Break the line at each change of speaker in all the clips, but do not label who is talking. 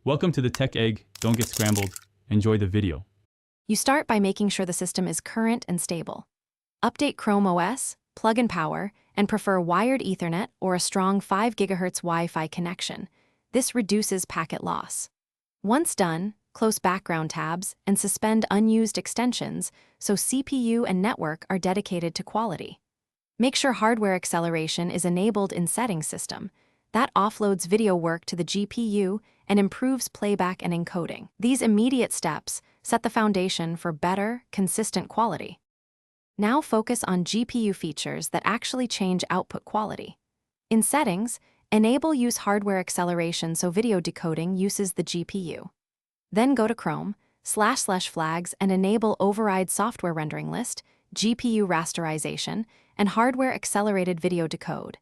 Welcome to the Tech Egg. Don't get scrambled. Enjoy the video.
You start by making sure the system is current and stable. Update Chrome OS, plug in power, and prefer wired Ethernet or a strong 5 GHz Wi-Fi connection. This reduces packet loss. Once done, close background tabs and suspend unused extensions so CPU and network are dedicated to quality. Make sure hardware acceleration is enabled in Settings System. That offloads video work to the GPU and improves playback and encoding. These immediate steps set the foundation for better, consistent quality. Now focus on GPU features that actually change output quality. In Settings, enable Use Hardware Acceleration so video decoding uses the GPU. Then go to Chrome, //flags and enable Override Software Rendering List, GPU Rasterization, and Hardware Accelerated Video Decode.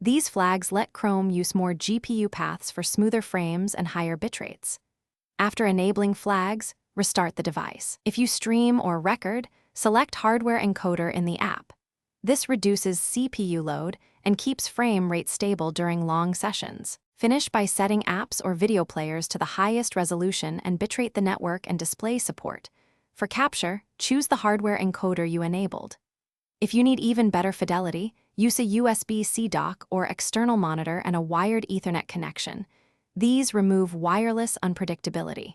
These flags let Chrome use more GPU paths for smoother frames and higher bitrates. After enabling flags, restart the device. If you stream or record, select Hardware Encoder in the app. This reduces CPU load and keeps frame rate stable during long sessions. Finish by setting apps or video players to the highest resolution and bitrate the network and display support. For capture, choose the hardware encoder you enabled. If you need even better fidelity, use a USB-C dock or external monitor and a wired Ethernet connection. These remove wireless unpredictability.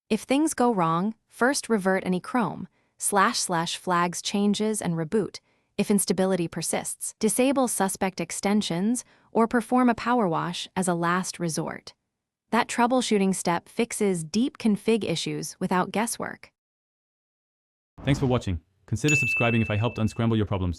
If things go wrong, first revert any Chrome, //flags changes and reboot. If instability persists, disable suspect extensions or perform a power wash as a last resort. That troubleshooting step fixes deep config issues without guesswork.
Thanks for watching. Consider subscribing if I helped unscramble your problems.